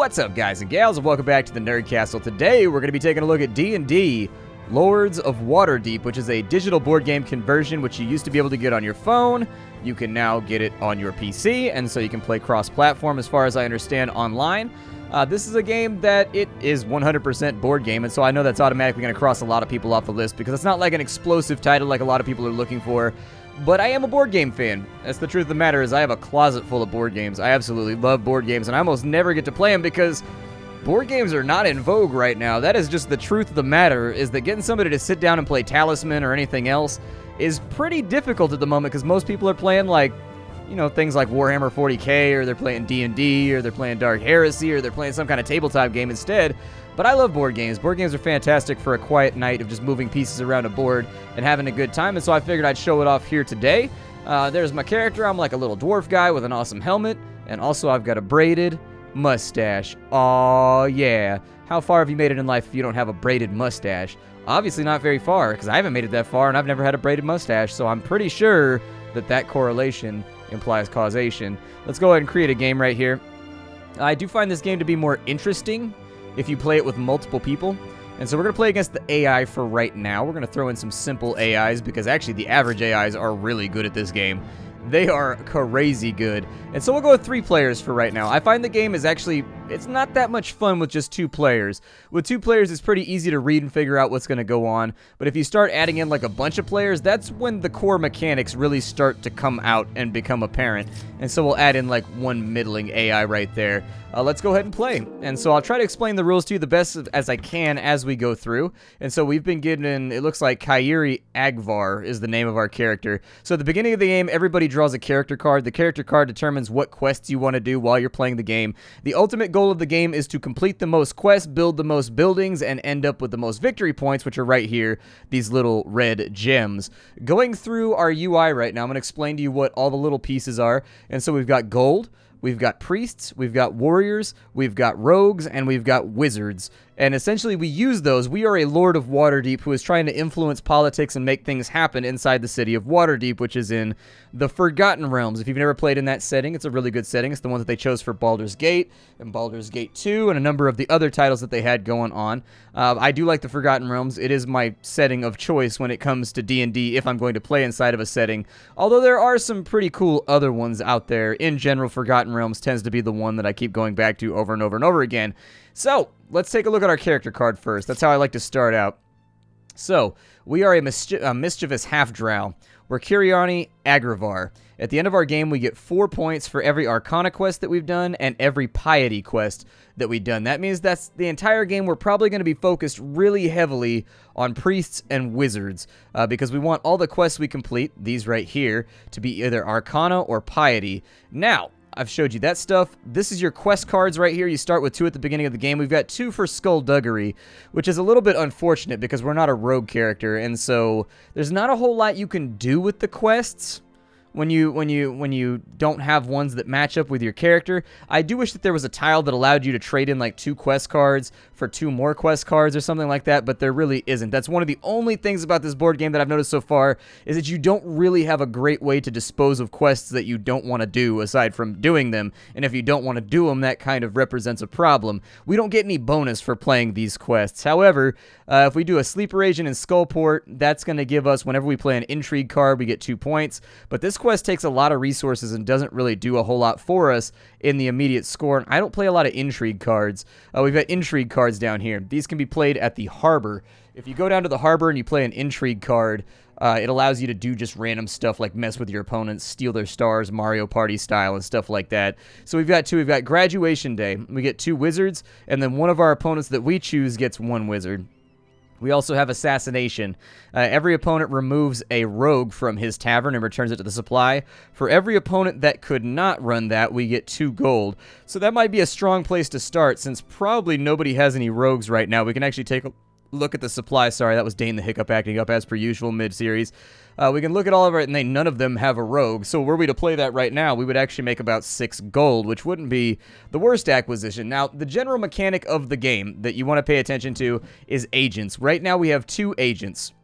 What's up, guys and gals, and welcome back to the Nerd Castle. Today, we're going to be taking a look at D&D Lords of Waterdeep, which is a digital board game conversion, which you used to be able to get on your phone. You can now get it on your PC, and so you can play cross-platform, as far as I understand, online. This is a game that it is 100% board game, and so I know that's automatically going to cross a lot of people off the list, because it's not like an explosive title like a lot of people are looking for. But I am a board game fan. That's the truth of the matter, is I have a closet full of board games. I absolutely love board games, and I almost never get to play them because board games are not in vogue right now. That is just the truth of the matter, is that getting somebody to sit down and play Talisman or anything else is pretty difficult at the moment, because most people are playing, like, you know, things like Warhammer 40k, or they're playing D&D, or they're playing Dark Heresy, or they're playing some kind of tabletop game instead. But I love board games. Board games are fantastic for a quiet night of just moving pieces around a board and having a good time, and so I figured I'd show it off here today. There's my character. I'm like a little dwarf guy with an awesome helmet, and also I've got a braided mustache. Aw, yeah. How far have you made it in life if you don't have a braided mustache? Obviously not very far, because I haven't made it that far, and I've never had a braided mustache, so I'm pretty sure that that correlation implies causation. Let's go ahead and create a game right here. I do find this game to be more interesting if you play it with multiple people. And so we're going to play against the AI for right now. We're going to throw in some simple AIs, because actually the average AIs are really good at this game. They are crazy good. And so we'll go with 3 players for right now. I find the game is actually, it's not that much fun with just 2 players. With 2 players, it's pretty easy to read and figure out what's going to go on. But if you start adding in like a bunch of players, that's when the core mechanics really start to come out and become apparent. And so we'll add in like one middling AI right there. Let's go ahead and play. And so I'll try to explain the rules to you the best as I can as we go through. And so we've been given, it looks like Kairi Agvar is the name of our character. So at the beginning of the game, everybody draws a character card. The character card determines what quests you want to do while you're playing the game. The ultimate goal of the game is to complete the most quests, build the most buildings, and end up with the most victory points, which are right here, these little red gems. Going through our UI right now, I'm going to explain to you what all the little pieces are. And so we've got gold, we've got priests, we've got warriors, we've got rogues, and we've got wizards. And essentially we use those. We are a Lord of Waterdeep who is trying to influence politics and make things happen inside the city of Waterdeep, which is in the Forgotten Realms. If you've never played in that setting, it's a really good setting. It's the one that they chose for Baldur's Gate and Baldur's Gate 2 and a number of the other titles that they had going on. I do like the Forgotten Realms. It is my setting of choice when it comes to D&D if I'm going to play inside of a setting. Although there are some pretty cool other ones out there. In general, Forgotten Realms tends to be the one that I keep going back to over and over and over again. So, let's take a look at our character card first. That's how I like to start out. So, we are a mischievous half-drow. We're Kiriani Agrivar. At the end of our game, we get 4 points for every Arcana quest that we've done and every Piety quest that we've done. That means that's the entire game. We're probably going to be focused really heavily on priests and wizards because we want all the quests we complete, these right here, to be either Arcana or Piety. Now, I've showed you that stuff. This is your quest cards right here. You start with 2 at the beginning of the game. We've got 2 for Skullduggery, which is a little bit unfortunate because we're not a rogue character, and so there's not a whole lot you can do with the quests when you don't have ones that match up with your character. I do wish that there was a tile that allowed you to trade in like 2 quest cards for 2 more quest cards or something like that, but there really isn't. That's one of the only things about this board game that I've noticed so far, is that you don't really have a great way to dispose of quests that you don't want to do aside from doing them, and if you don't want to do them, that kind of represents a problem. We don't get any bonus for playing these quests. However, if we do a Sleeper Agent and Skullport, that's going to give us, whenever we play an Intrigue card, we get 2 points, but this quest takes a lot of resources and doesn't really do a whole lot for us in the immediate score, and I don't play a lot of Intrigue cards. We've got Intrigue cards down here. These can be played at the harbor. If you go down to the harbor and you play an Intrigue card, it allows you to do just random stuff like mess with your opponents, steal their stars, Mario Party style, and stuff like that. So we've got 2. We've got Graduation Day. We get 2 wizards, and then one of our opponents that we choose gets 1 wizard. We also have Assassination. Every opponent removes a rogue from his tavern and returns it to the supply. For every opponent that could not run that, we get 2 gold. So that might be a strong place to start, since probably nobody has any rogues right now. We can actually take a look at the supply. Sorry, that was Dane the Hiccup acting up as per usual mid-series. We can look at all of it, and none of them have a rogue. So were we to play that right now, we would actually make about 6 gold, which wouldn't be the worst acquisition. Now, the general mechanic of the game that you want to pay attention to is agents. Right now, we have 2 agents.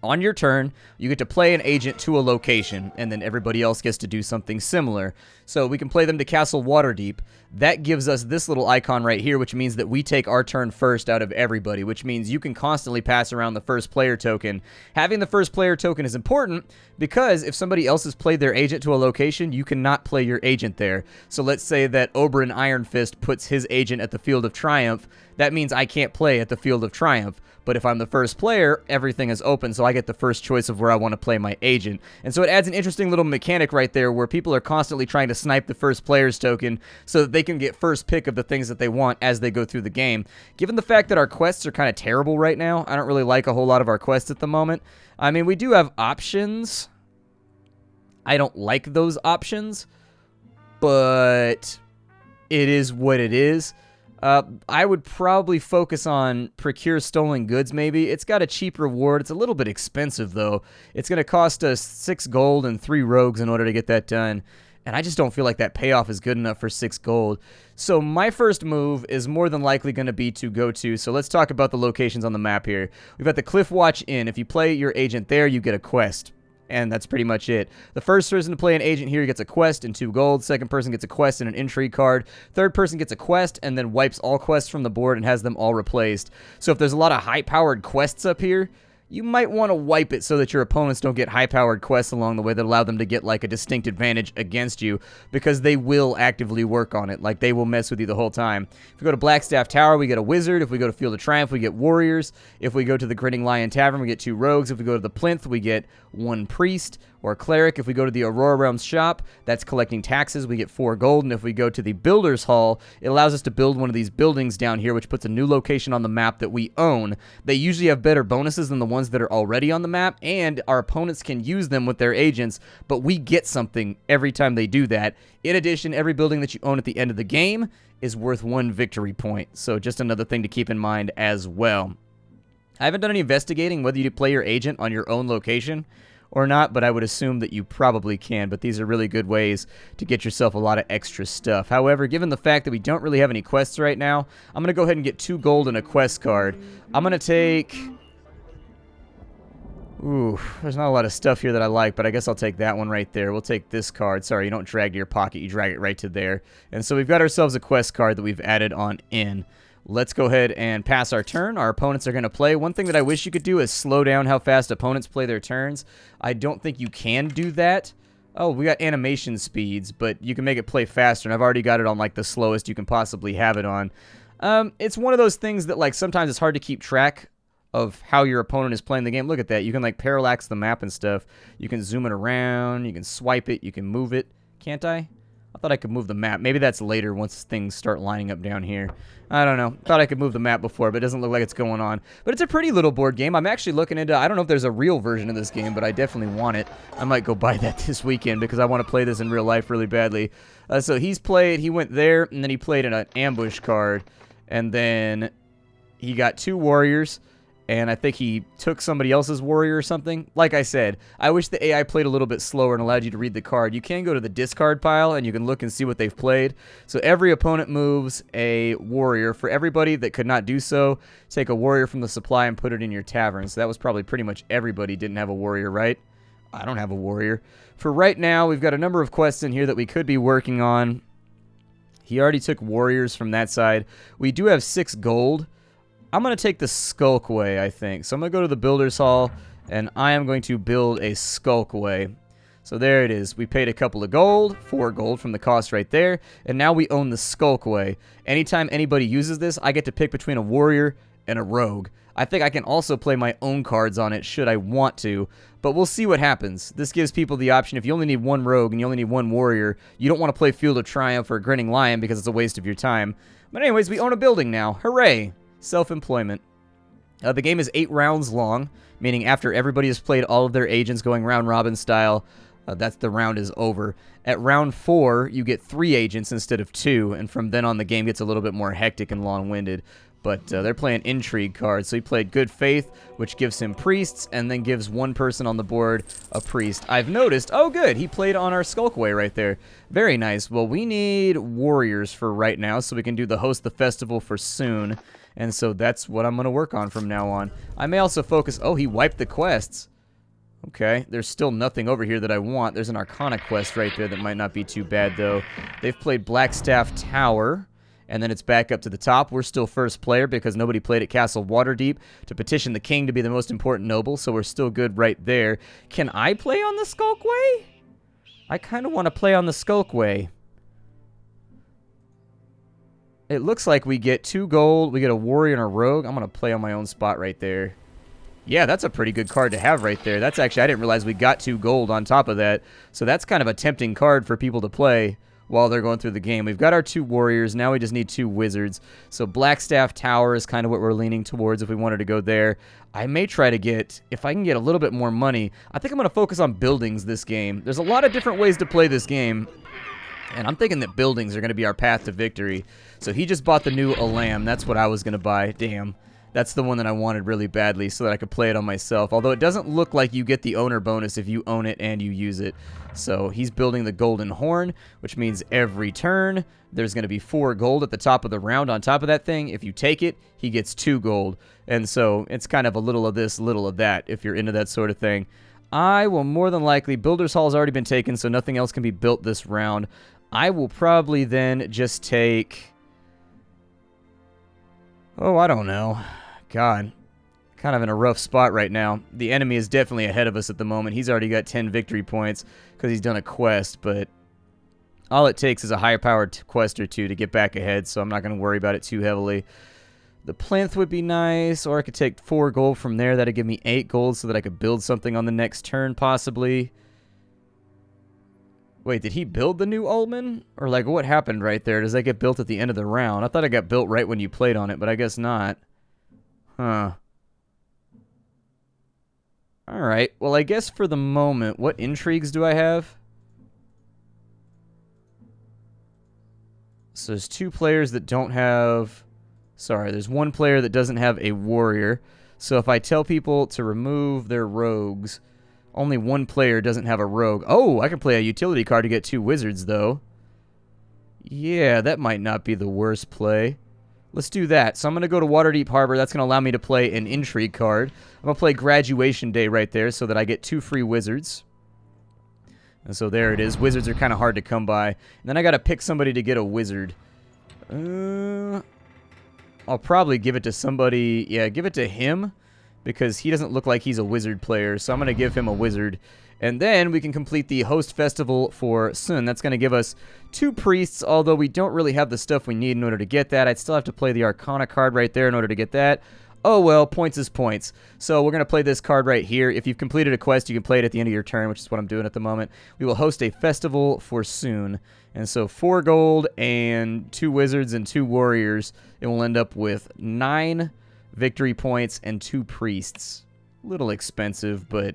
On your turn, you get to play an agent to a location, and then everybody else gets to do something similar. So we can play them to Castle Waterdeep. That gives us this little icon right here, which means that we take our turn first out of everybody, which means you can constantly pass around the first player token. Having the first player token is important because if somebody else has played their agent to a location, you cannot play your agent there. So let's say that Oberyn Ironfist puts his agent at the Field of Triumph. That means I can't play at the Field of Triumph. But if I'm the first player, everything is open, so I get the first choice of where I want to play my agent. And so it adds an interesting little mechanic right there where people are constantly trying to snipe the first player's token so that they can get first pick of the things that they want as they go through the game. Given the fact that our quests are kind of terrible right now, I don't really like a whole lot of our quests at the moment. I mean, we do have options. I don't like those options, but it is what it is. I would probably focus on procure stolen goods, maybe. It's got a cheap reward. It's a little bit expensive, though. It's going to cost us 6 gold and 3 rogues in order to get that done. And I just don't feel like that payoff is good enough for 6 gold. So my first move is more than likely going to be to go to... So let's talk about the locations on the map here. We've got the Cliffwatch Inn. If you play your agent there, you get a quest. And that's pretty much it. The first person to play an agent here gets a quest and 2 gold. Second person gets a quest and an intrigue card. Third person gets a quest and then wipes all quests from the board and has them all replaced. So if there's a lot of high-powered quests up here, you might want to wipe it so that your opponents don't get high-powered quests along the way that allow them to get, like, a distinct advantage against you, because they will actively work on it. Like, they will mess with you the whole time. If we go to Blackstaff Tower, we get a wizard. If we go to Field of Triumph, we get warriors. If we go to the Grinning Lion Tavern, we get 2 rogues. If we go to the Plinth, we get 1 priest or cleric. If we go to the Aurora Realms shop, that's collecting taxes. We get 4 gold. And if we go to the Builder's Hall, it allows us to build one of these buildings down here, which puts a new location on the map that we own. They usually have better bonuses than the ones that are already on the map, and our opponents can use them with their agents, but we get something every time they do that. In addition, every building that you own at the end of the game is worth 1 victory point. So just another thing to keep in mind as well. I haven't done any investigating whether you play your agent on your own location or not, but I would assume that you probably can. But these are really good ways to get yourself a lot of extra stuff. However, given the fact that we don't really have any quests right now, I'm going to go ahead and get 2 gold and a quest card. I'm going to take... Ooh, there's not a lot of stuff here that I like, but I guess I'll take that one right there. We'll take this card. Sorry, you don't drag to your pocket. You drag it right to there. And so we've got ourselves a quest card that we've added on in. Let's go ahead and pass our turn. Our opponents are going to play. One thing that I wish you could do is slow down how fast opponents play their turns. I don't think you can do that. Oh, we got animation speeds, but you can make it play faster, and I've already got it on, like, the slowest you can possibly have it on. It's one of those things that, like, sometimes it's hard to keep track of how your opponent is playing the game. Look at that. You can, like, parallax the map and stuff. You can zoom it around. You can swipe it. You can move it. Can't I? I thought I could move the map. Maybe that's later once things start lining up down here. I don't know. Thought I could move the map before, but it doesn't look like it's going on. But it's a pretty little board game. I'm actually looking into... I don't know if there's a real version of this game, but I definitely want it. I might go buy that this weekend because I want to play this in real life really badly. So he's played... He went there, and then he played an ambush card. And then he got 2 warriors. And I think he took somebody else's warrior or something. Like I said, I wish the AI played a little bit slower and allowed you to read the card. You can go to the discard pile, and you can look and see what they've played. So every opponent moves a warrior. For everybody that could not do so, take a warrior from the supply and put it in your tavern. So that was probably pretty much everybody didn't have a warrior, right? I don't have a warrior. For right now, we've got a number of quests in here that we could be working on. He already took warriors from that side. We do have 6 gold. I'm going to take the Skulkway, I think. So I'm going to go to the Builder's Hall, and I am going to build a Skulkway. So there it is. We paid a couple of gold, 4 gold from the cost right there, and now we own the Skulkway. Anytime anybody uses this, I get to pick between a warrior and a rogue. I think I can also play my own cards on it should I want to, but we'll see what happens. This gives people the option, if you only need 1 rogue and you only need 1 warrior, you don't want to play Field of Triumph or Grinning Lion because it's a waste of your time. But anyways, we own a building now. Hooray! Self-employment. The game is 8 rounds long, meaning after everybody has played all of their agents going round-robin style, that's the round is over. At round 4, you get 3 agents instead of 2, and from then on the game gets a little bit more hectic and long-winded. But they're playing intrigue cards. So he played Good Faith, which gives him priests, and then gives one person on the board a priest. I've noticed, oh good, he played on our Skulkway right there. Very nice. Well, we need warriors for right now, so we can do the host the festival for soon. And so that's what I'm going to work on from now on. I may also focus, oh, he wiped the quests. Okay, there's still nothing over here that I want. There's an Arcana quest right there that might not be too bad, though. They've played Blackstaff Tower, and then it's back up to the top. We're still first player because nobody played at Castle Waterdeep to petition the king to be the most important noble, so we're still good right there. Can I play on the Skulkway? I kind of want to play on the Skulkway. It looks like we get 2 gold, we get a warrior and a rogue. I'm going to play on my own spot right there. Yeah, that's a pretty good card to have right there. That's actually, I didn't realize we got 2 gold on top of that. So that's kind of a tempting card for people to play while they're going through the game. We've got our 2 warriors. Now we just need 2 wizards. So Blackstaff Tower is kind of what we're leaning towards if we wanted to go there. I may try to get, if I can get a little bit more money, I think I'm going to focus on buildings this game. There's a lot of different ways to play this game. And I'm thinking that buildings are going to be our path to victory. So he just bought the new Alam. That's what I was going to buy. Damn. That's the one that I wanted really badly so that I could play it on myself. Although it doesn't look like you get the owner bonus if you own it and you use it. So he's building the Golden Horn, which means every turn there's going to be 4 gold at the top of the round on top of that thing. If you take it, he gets 2 gold. And so it's kind of a little of this, little of that if you're into that sort of thing. I will more than likely, Builder's Hall's already been taken, so nothing else can be built this round. I will probably then just take... Oh, I don't know. God, kind of in a rough spot right now. The enemy is definitely ahead of us at the moment. He's already got 10 victory points because he's done a quest, but all it takes is a higher-powered quest or 2 to get back ahead, so I'm not going to worry about it too heavily. The plinth would be nice, or I could take 4 gold from there. That'd give me 8 gold so that I could build something on the next turn, possibly. Wait, did he build the new Ullman? Or, like, what happened right there? Does that get built at the end of the round? I thought it got built right when you played on it, but I guess not. Huh. Alright, well, I guess for the moment, what intrigues do I have? So there's 2 players that don't have... Sorry, there's 1 player that doesn't have a warrior. So if I tell people to remove their rogues... Only 1 player doesn't have a rogue. Oh, I can play a utility card to get 2 wizards, though. Yeah, that might not be the worst play. Let's do that. So I'm going to go to Waterdeep Harbor. That's going to allow me to play an intrigue card. I'm going to play Graduation Day right there so that I get 2 free wizards. And so there it is. Wizards are kind of hard to come by. And then I got to pick somebody to get a wizard. I'll probably give it to somebody. Yeah, give it to him. Because he doesn't look like he's a wizard player, so I'm going to give him a wizard. And then we can complete the host festival for Sun. That's going to give us 2 priests, although we don't really have the stuff we need in order to get that. I'd still have to play the Arcana card right there in order to get that. Oh well, points is points. So we're going to play this card right here. If you've completed a quest, you can play it at the end of your turn, which is what I'm doing at the moment. We will host a festival for Sun. And so 4 gold and 2 wizards and 2 warriors. It will end up with 9 victory points and 2 priests. A little expensive, but,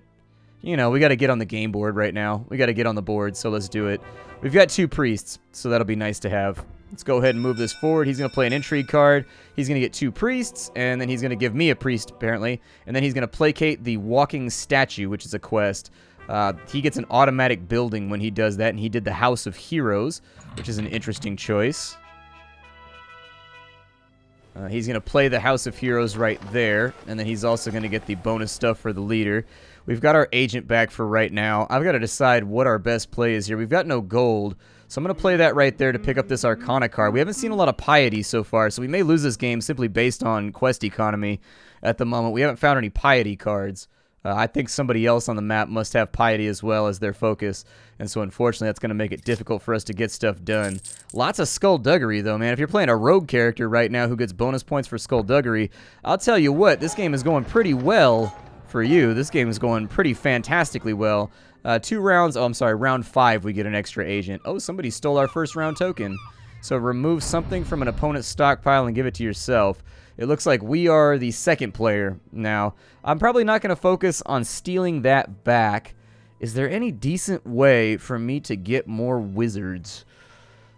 you know, we got to get on the game board right now. We got to get on the board, so let's do it. We've got 2 priests, so that'll be nice to have. Let's go ahead and move this forward. He's going to play an intrigue card. He's going to get 2 priests, and then he's going to give me a priest, apparently. And then he's going to placate the walking statue, which is a quest. He gets an automatic building when he does that, and he did the House of Heroes, which is an interesting choice. He's going to play the House of Heroes right there, and then he's also going to get the bonus stuff for the leader. We've got our agent back for right now. I've got to decide what our best play is here. We've got no gold, so I'm going to play that right there to pick up this Arcana card. We haven't seen a lot of piety so far, so we may lose this game simply based on quest economy at the moment. We haven't found any piety cards. I think somebody else on the map must have piety as well as their focus, and so unfortunately that's going to make it difficult for us to get stuff done. Lots of skullduggery though, man. If you're playing a rogue character right now who gets bonus points for skullduggery, I'll tell you what, this game is going pretty well for you. This game is going pretty fantastically well. 2 rounds, oh I'm sorry, round 5 we get an extra agent. Oh, somebody stole our first round token. So remove something from an opponent's stockpile and give it to yourself. It looks like we are the 2nd player now. I'm probably not going to focus on stealing that back. Is there any decent way for me to get more wizards?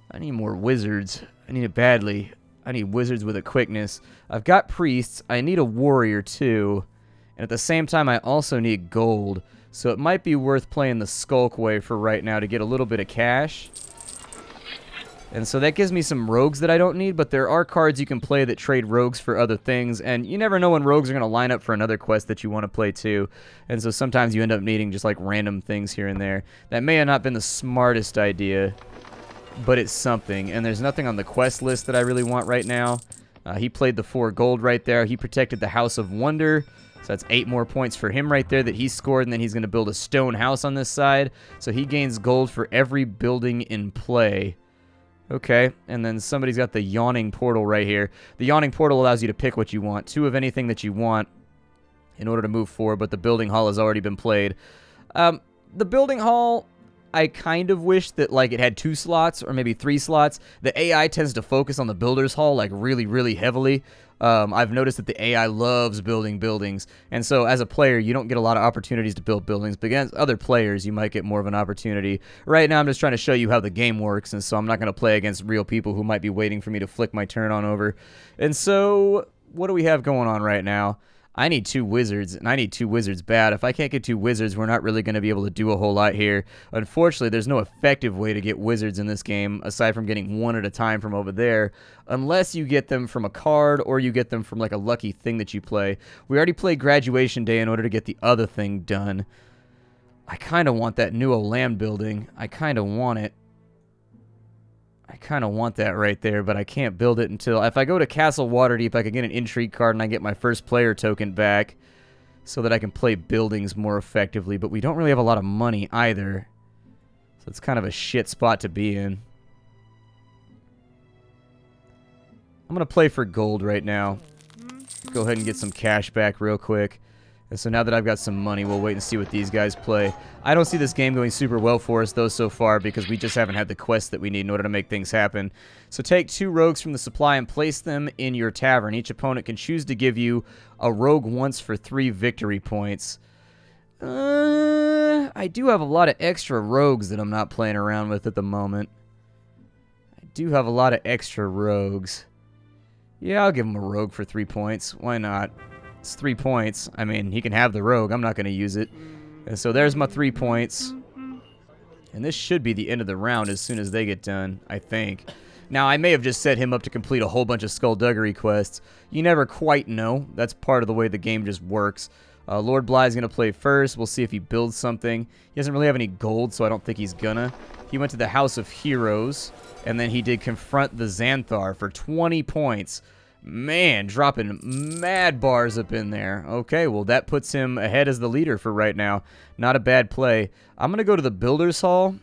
I need more wizards. I need it badly. I need wizards with a quickness. I've got priests. I need a warrior too. And at the same time, I also need gold. So it might be worth playing the Skulk way for right now to get a little bit of cash. And so that gives me some rogues that I don't need, but there are cards you can play that trade rogues for other things, and you never know when rogues are going to line up for another quest that you want to play too. And so sometimes you end up needing just like random things here and there. That may have not been the smartest idea, but it's something. And there's nothing on the quest list that I really want right now. He played the 4 gold right there. He protected the House of Wonder. So that's 8 more points for him right there that he scored, and then he's going to build a stone house on this side. So he gains gold for every building in play. Okay, and then somebody's got the Yawning Portal right here. The Yawning Portal allows you to pick what you want. 2 of anything that you want in order to move forward, but the Building Hall has already been played. The Building Hall, I kind of wish that like it had 2 slots or maybe 3 slots. The AI tends to focus on the Builder's Hall like really, really heavily. I've noticed that the AI loves building buildings, and so as a player, you don't get a lot of opportunities to build buildings, but against other players, you might get more of an opportunity. Right now, I'm just trying to show you how the game works, and so I'm not going to play against real people who might be waiting for me to flick my turn on over. And so, what do we have going on right now? I need 2 wizards, and I need 2 wizards bad. If I can't get 2 wizards, we're not really going to be able to do a whole lot here. Unfortunately, there's no effective way to get wizards in this game, aside from getting 1 at a time from over there, unless you get them from a card, or you get them from like a lucky thing that you play. We already played Graduation Day in order to get the other thing done. I kind of want that new land building. I kind of want it. I kind of want that right there, but I can't build it until... If I go to Castle Waterdeep, I can get an intrigue card and I get my first player token back so that I can play buildings more effectively, but we don't really have a lot of money either. So it's kind of a shit spot to be in. I'm going to play for gold right now. Go ahead and get some cash back real quick. And so now that I've got some money, we'll wait and see what these guys play. I don't see this game going super well for us, though, so far, because we just haven't had the quests that we need in order to make things happen. So take 2 rogues from the supply and place them in your tavern. Each opponent can choose to give you a rogue once for 3 victory points. I do have a lot of extra rogues that I'm not playing around with at the moment. I do have a lot of extra rogues. Yeah, I'll give him a rogue for 3 points. Why not? It's 3 points. I mean, he can have the rogue. I'm not going to use it. And so there's my 3 points. And this should be the end of the round as soon as they get done, I think. Now, I may have just set him up to complete a whole bunch of skullduggery quests. You never quite know. That's part of the way the game just works. Lord Bly's going to play first. We'll see if he builds something. He doesn't really have any gold, so I don't think he's gonna. He went to the House of Heroes, and then he did Confront the Xanthar for 20 points. Man, dropping mad bars up in there. Okay, well, that puts him ahead as the leader for right now. Not a bad play. I'm going to go to the Builder's Hall,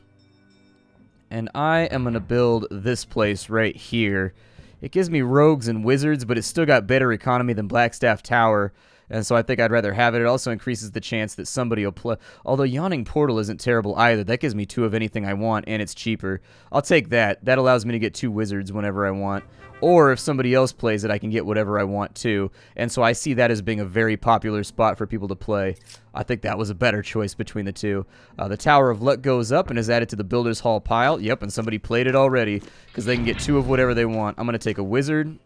and I am going to build this place right here. It gives me rogues and wizards, but it's still got better economy than Blackstaff Tower, and so I think I'd rather have it. It also increases the chance that somebody will play. Although Yawning Portal isn't terrible either. That gives me 2 of anything I want, and it's cheaper. I'll take that. That allows me to get 2 wizards whenever I want. Or if somebody else plays it, I can get whatever I want too. And so I see that as being a very popular spot for people to play. I think that was a better choice between the 2. The Tower of Luck goes up and is added to the Builder's Hall pile. Yep, and somebody played it already because they can get 2 of whatever they want. I'm going to take a wizard.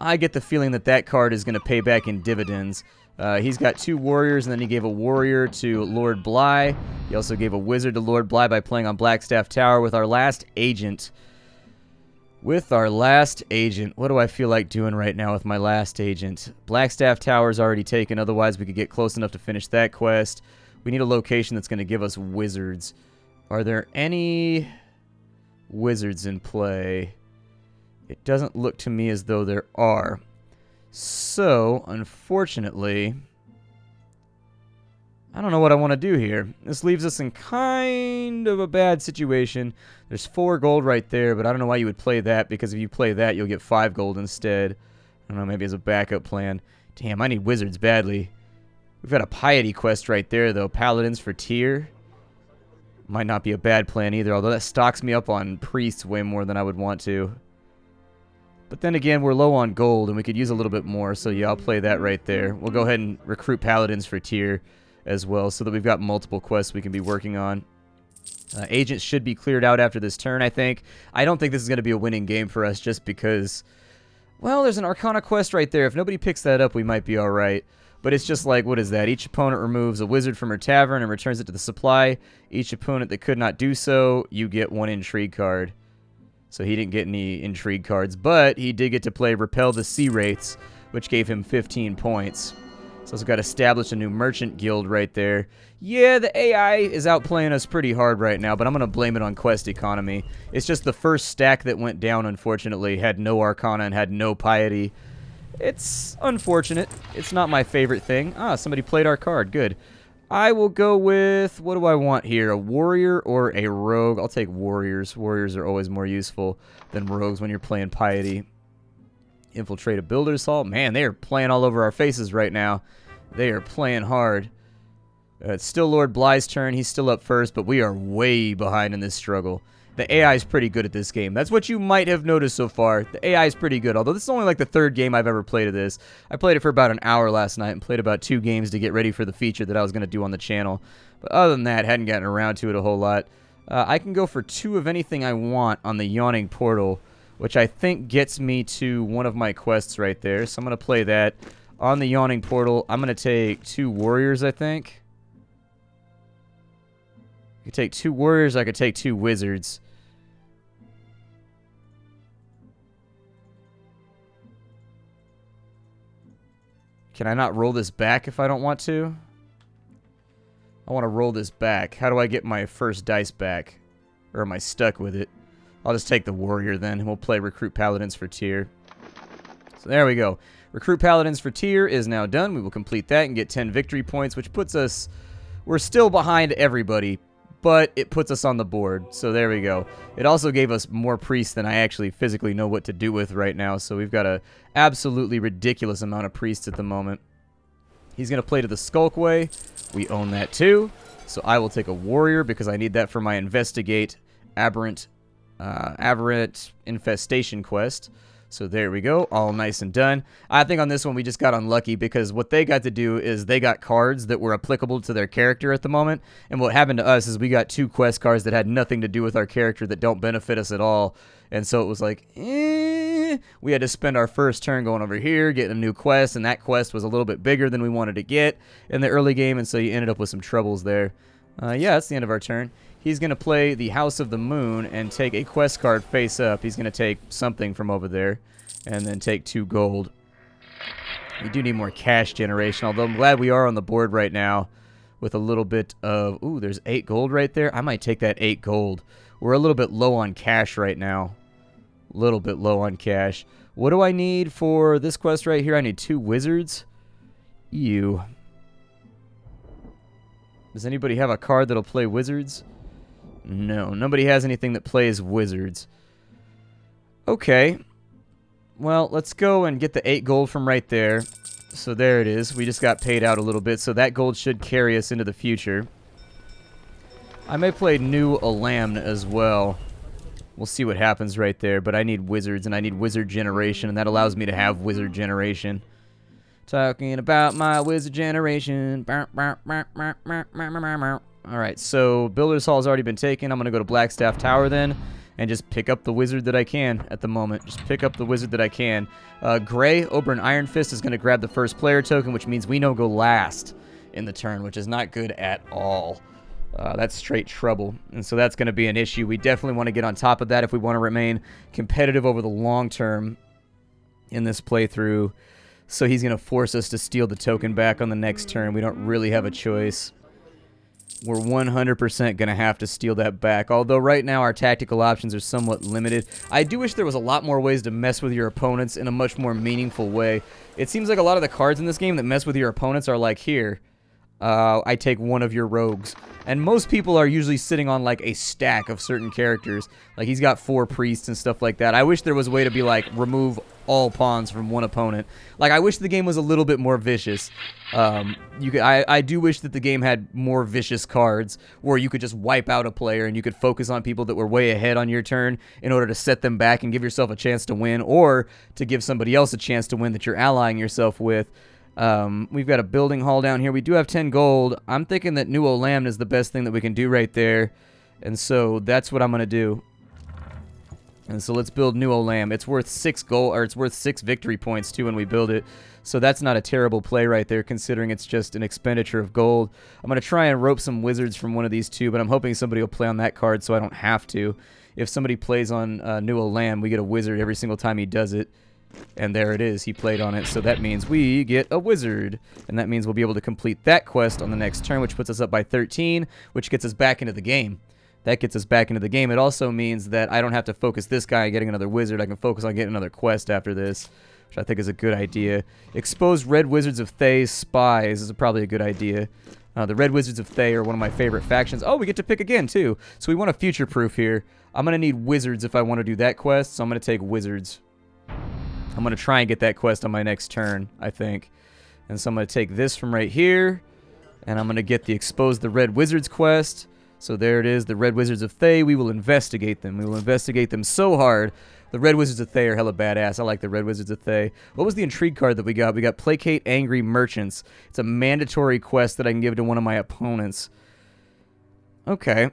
I get the feeling that that card is going to pay back in dividends. He's got 2 warriors, and then he gave a warrior to Lord Bly. He also gave a wizard to Lord Bly by playing on Blackstaff Tower with our last agent. What do I feel like doing right now with my last agent? Blackstaff Tower is already taken, otherwise we could get close enough to finish that quest. We need a location that's going to give us wizards. Are there any wizards in play? It doesn't look to me as though there are. So, unfortunately, I don't know what I want to do here. This leaves us in kind of a bad situation. There's 4 gold right there, but I don't know why you would play that, because if you play that, you'll get 5 gold instead. I don't know, maybe as a backup plan. Damn, I need wizards badly. We've got a piety quest right there, though. Paladins for tier. Might not be a bad plan either, although that stocks me up on priests way more than I would want to. But then again, we're low on gold, and we could use a little bit more, so yeah, I'll play that right there. We'll go ahead and recruit paladins for tier as well, so that we've got multiple quests we can be working on. Agents should be cleared out after this turn, I think. I don't think this is going to be a winning game for us just because, well, there's an Arcana quest right there. If nobody picks that up, we might be all right. But it's just like, what is that? Each opponent removes a wizard from her tavern and returns it to the supply. Each opponent that could not do so, you get one intrigue card. So he didn't get any intrigue cards, but he did get to play Repel the Sea Wraiths, which gave him 15 points. So also got established a new merchant guild right there. Yeah, the AI is outplaying us pretty hard right now, but I'm going to blame it on quest economy. It's just the first stack that went down, unfortunately, had no Arcana and had no Piety. It's unfortunate. It's not my favorite thing. Ah, somebody played our card. Good. I will go with, what do I want here? A warrior or a rogue? I'll take warriors. Warriors are always more useful than rogues when you're playing Piety. Infiltrate a builder's hall. Man, they are playing all over our faces right now. They are playing hard. It's still Lord Bly's turn. He's still up first, but we are way behind in this struggle. The AI is pretty good at this game. That's what you might have noticed so far. The AI is pretty good, although this is only like the third game I've ever played of this. I played it for about an hour last night and played about 2 games to get ready for the feature that I was going to do on the channel. But other than that, hadn't gotten around to it a whole lot. I can go for 2 of anything I want on the Yawning Portal, which I think gets me to one of my quests right there. So I'm going to play that. On the Yawning Portal, I'm going to take 2 warriors, I think. I could take 2 warriors, I could take 2 wizards. Can I not roll this back if I don't want to? I want to roll this back. How do I get my first dice back? Or am I stuck with it? I'll just take the warrior then, and we'll play Recruit Paladins for tier. So there we go. Recruit Paladins for tier is now done. We will complete that and get 10 victory points, which puts us... We're still behind everybody, but it puts us on the board. So there we go. It also gave us more priests than I actually physically know what to do with right now. So we've got a absolutely ridiculous amount of priests at the moment. He's going to play to the Skulkway. We own that too. So I will take a warrior because I need that for my Investigate Aberrant Infestation quest. So there we go, all nice and done. I think on this one we just got unlucky because what they got to do is they got cards that were applicable to their character at the moment. And what happened to us is we got 2 quest cards that had nothing to do with our character that don't benefit us at all. And so it was like, we had to spend our first turn going over here, getting a new quest, and that quest was a little bit bigger than we wanted to get in the early game, and so you ended up with some troubles there. Yeah, that's the end of our turn. He's going to play the House of the Moon and take a quest card face up. He's going to take something from over there and then take 2 gold. We do need more cash generation, although I'm glad we are on the board right now with a little bit of... Ooh, there's 8 gold right there. I might take that 8 gold. We're a little bit low on cash right now. A little bit low on cash. What do I need for this quest right here? I need 2 wizards. Ew. Does anybody have a card that'll play wizards? No, nobody has anything that plays wizards. Okay. Well, let's go and get the 8 gold from right there. So there it is. We just got paid out a little bit, so that gold should carry us into the future. I may play New Alamn as well. We'll see what happens right there, but I need wizards, and I need wizard generation, and that allows me to have wizard generation. Talking about my wizard generation. Alright, so Builder's Hall's already been taken. I'm going to go to Blackstaff Tower then and just pick up the wizard that I can at the moment. Just pick up the wizard that I can. Gray, Oberyn Iron Fist, is going to grab the first player token, which means we no go last in the turn, which is not good at all. That's straight trouble, and so that's going to be an issue. We definitely want to get on top of that if we want to remain competitive over the long term in this playthrough. So he's going to force us to steal the token back on the next turn. We don't really have a choice. We're 100% going to have to steal that back, although right now our tactical options are somewhat limited. I do wish there was a lot more ways to mess with your opponents in a much more meaningful way. It seems like a lot of the cards in this game that mess with your opponents are like, here, I take one of your rogues. And most people are usually sitting on like a stack of certain characters. Like he's got 4 priests and stuff like that. I wish there was a way to be like, remove all pawns from one opponent. Like I wish the game was a little bit more vicious. I do wish that the game had more vicious cards where you could just wipe out a player and you could focus on people that were way ahead on your turn in order to set them back and give yourself a chance to win, or to give somebody else a chance to win that you're allying yourself with. We've got a building hall down here. We do have 10 gold. I'm thinking that New Alamn is the best thing that we can do right there. And so that's what I'm going to do. And so let's build New Olam. It's worth 6 gold, or it's worth 6 victory points too when we build it. So that's not a terrible play right there, considering it's just an expenditure of gold. I'm going to try and rope some wizards from one of these two, but I'm hoping somebody will play on that card so I don't have to. If somebody plays on New Olam, we get a wizard every single time he does it. And there it is. He played on it. So that means we get a wizard. And that means we'll be able to complete that quest on the next turn, which puts us up by 13, which gets us back into the game. That gets us back into the game. It also means that I don't have to focus this guy on getting another wizard. I can focus on getting another quest after this, which I think is a good idea. Expose Red Wizards of Thay's spies is probably a good idea. The Red Wizards of Thay are one of my favorite factions. Oh, we get to pick again, too. So we want to future-proof here. I'm going to need wizards if I want to do that quest, so I'm going to take wizards. I'm going to try and get that quest on my next turn, I think. And so I'm going to take this from right here, and I'm going to get the Expose the Red Wizards quest. So there it is, the Red Wizards of Thay. We will investigate them. We will investigate them so hard. The Red Wizards of Thay are hella badass. I like the Red Wizards of Thay. What was the intrigue card that we got? We got Placate Angry Merchants. It's a mandatory quest that I can give to one of my opponents. Okay.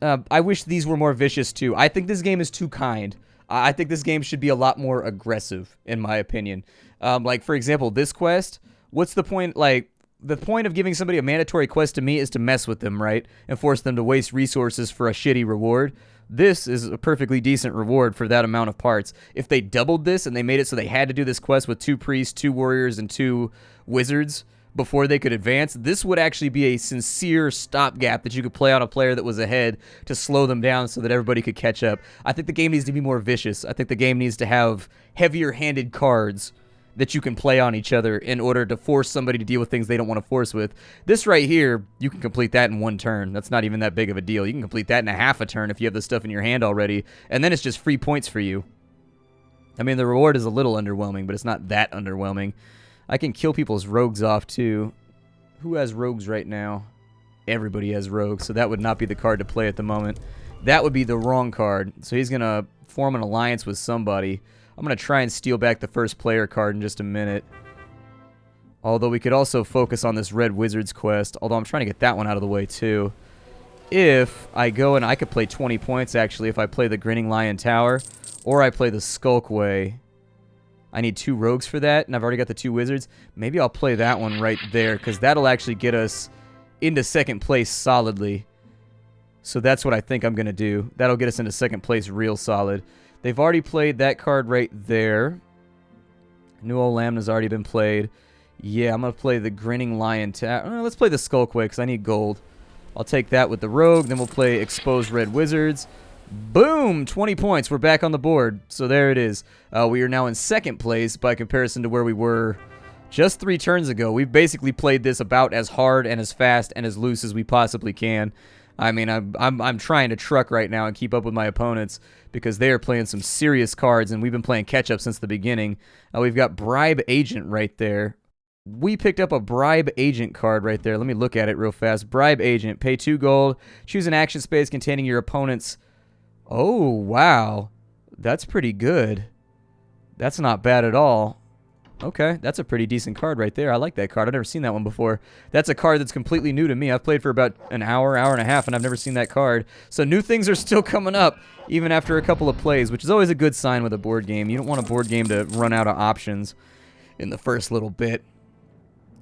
I wish these were more vicious, too. I think this game is too kind. I think this game should be a lot more aggressive, in my opinion. Like, for example, this quest, what's the point? Like, the point of giving somebody a mandatory quest to me is to mess with them, right? And force them to waste resources for a shitty reward. This is a perfectly decent reward for that amount of parts. If they doubled this and they made it so they had to do this quest with 2 priests, 2 warriors, and 2 wizards before they could advance, this would actually be a sincere stopgap that you could play on a player that was ahead to slow them down so that everybody could catch up. I think the game needs to be more vicious. I think the game needs to have heavier-handed cards that you can play on each other in order to force somebody to deal with things they don't want to force with. This right here, you can complete that in 1 turn. That's not even that big of a deal. You can complete that in a half a turn if you have the stuff in your hand already, and then it's just free points for you. I mean, the reward is a little underwhelming, but it's not that underwhelming. I can kill people's rogues off, too. Who has rogues right now? Everybody has rogues, so that would not be the card to play at the moment. That would be the wrong card. So he's going to form an alliance with somebody. I'm going to try and steal back the first player card in just a minute. Although we could also focus on this Red Wizards quest. Although I'm trying to get that one out of the way, too. If I go and I could play 20 points, actually, if I play the Grinning Lion Tower. Or I play the Skulkway. I need 2 rogues for that, and I've already got the 2 wizards. Maybe I'll play that one right there, because that'll actually get us into second place solidly. So that's what I think I'm going to do. That'll get us into second place real solid. They've already played that card right there. New Olam has already been played. Yeah, I'm going to play the Grinning Lion. Let's play the Skulkway, because I need gold. I'll take that with the rogue. Then we'll play Expose Red Wizards. Boom! 20 points. We're back on the board. So there it is. We are now in second place by comparison to where we were just 3 turns ago. We've basically played this about as hard and as fast and as loose as we possibly can. I mean, I'm trying to truck right now and keep up with my opponents because they are playing some serious cards, and we've been playing catch-up since the beginning. We've got Bribe Agent right there. We picked up a Bribe Agent card right there. Let me look at it real fast. Bribe Agent. Pay 2 gold. Choose an action space containing your opponent's... Oh, wow. That's pretty good. That's not bad at all. Okay, that's a pretty decent card right there. I like that card. I've never seen that one before. That's a card that's completely new to me. I've played for about an hour, hour and a half, and I've never seen that card. So new things are still coming up, even after a couple of plays, which is always a good sign with a board game. You don't want a board game to run out of options in the first little bit.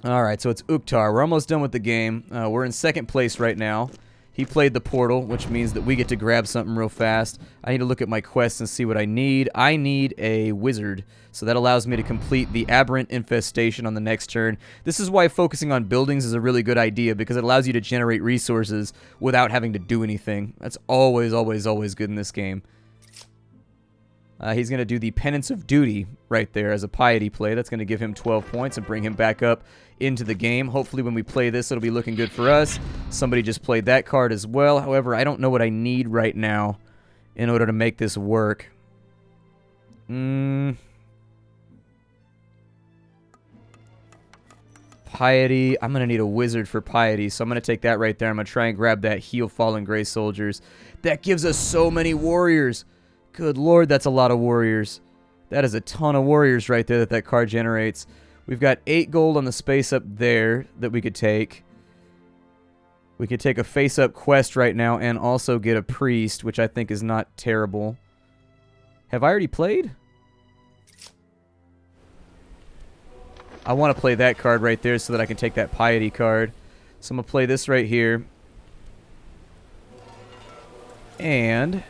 All right, so it's Uktar. We're almost done with the game. We're in second place right now. He played the portal, which means that we get to grab something real fast. I need to look at my quests and see what I need. I need a wizard, so that allows me to complete the Aberrant Infestation on the next turn. This is why focusing on buildings is a really good idea, because it allows you to generate resources without having to do anything. That's always, always, always good in this game. He's going to do the Penance of Duty right there as a piety play. That's going to give him 12 points and bring him back up into the game. Hopefully when we play this, it'll be looking good for us. Somebody just played that card as well. However, I don't know what I need right now in order to make this work. Piety. I'm going to need a wizard for piety, so I'm going to take that right there. I'm going to try and grab that Heal Fallen Grey Soldiers. That gives us so many warriors. Good lord, that's a lot of warriors. That is a ton of warriors right there that card generates. We've got 8 gold on the space up there that we could take. We could take a face-up quest right now and also get a priest, which I think is not terrible. Have I already played? I want to play that card right there so that I can take that piety card. So I'm going to play this right here. And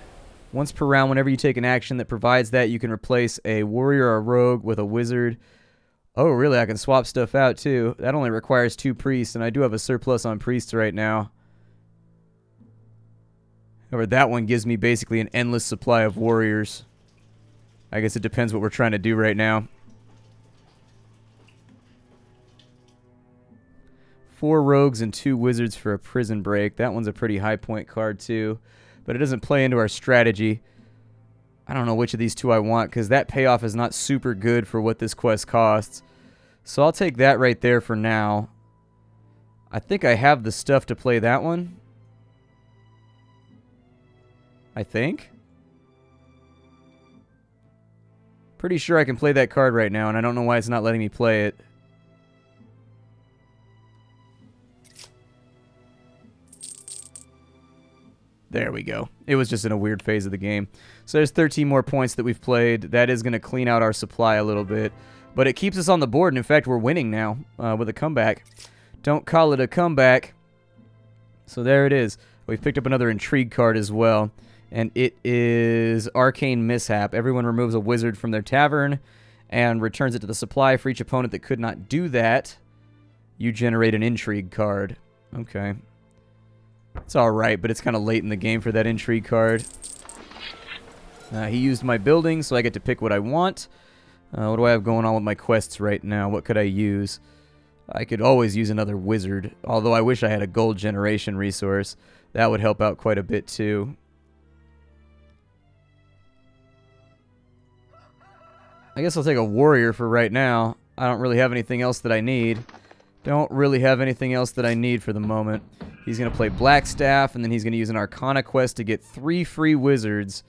once per round, whenever you take an action that provides that, you can replace a warrior or a rogue with a wizard. Oh, really? I can swap stuff out, too. That only requires 2 priests, and I do have a surplus on priests right now. However, that one gives me basically an endless supply of warriors. I guess it depends what we're trying to do right now. 4 rogues and 2 wizards for a prison break. That one's a pretty high point card, too. But it doesn't play into our strategy. I don't know which of these 2 I want, because that payoff is not super good for what this quest costs. So I'll take that right there for now. I think I have the stuff to play that one. I think. Pretty sure I can play that card right now, and I don't know why it's not letting me play it. There we go. It was just in a weird phase of the game. So there's 13 more points that we've played. That is going to clean out our supply a little bit. But it keeps us on the board, and in fact, we're winning now with a comeback. Don't call it a comeback. So there it is. We've picked up another intrigue card as well. And it is Arcane Mishap. Everyone removes a wizard from their tavern and returns it to the supply. For each opponent that could not do that, you generate an intrigue card. Okay. It's alright, but it's kind of late in the game for that intrigue card. He used my building, so I get to pick what I want. What do I have going on with my quests right now? What could I use? I could always use another wizard, although I wish I had a gold generation resource. That would help out quite a bit, too. I guess I'll take a warrior for right now. I don't really have anything else that I need. Don't really have anything else that I need for the moment. He's going to play Blackstaff, and then he's going to use an Arcana quest to get 3 free wizards.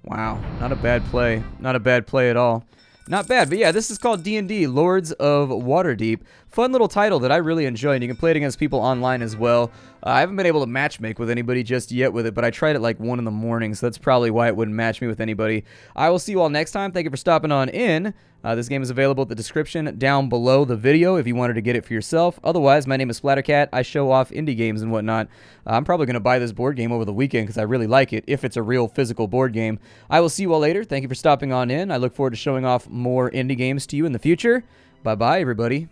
Wow, not a bad play. Not a bad play at all. Not bad, but yeah, this is called D&D, Lords of Waterdeep. Fun little title that I really enjoy, and you can play it against people online as well. I haven't been able to matchmake with anybody just yet with it, but I tried it like 1 in the morning, so that's probably why it wouldn't match me with anybody. I will see you all next time. Thank you for stopping on in. This game is available at the description down below the video if you wanted to get it for yourself. Otherwise, my name is Splattercat. I show off indie games and whatnot. I'm probably going to buy this board game over the weekend because I really like it, if it's a real physical board game. I will see you all later. Thank you for stopping on in. I look forward to showing off more indie games to you in the future. Bye-bye, everybody.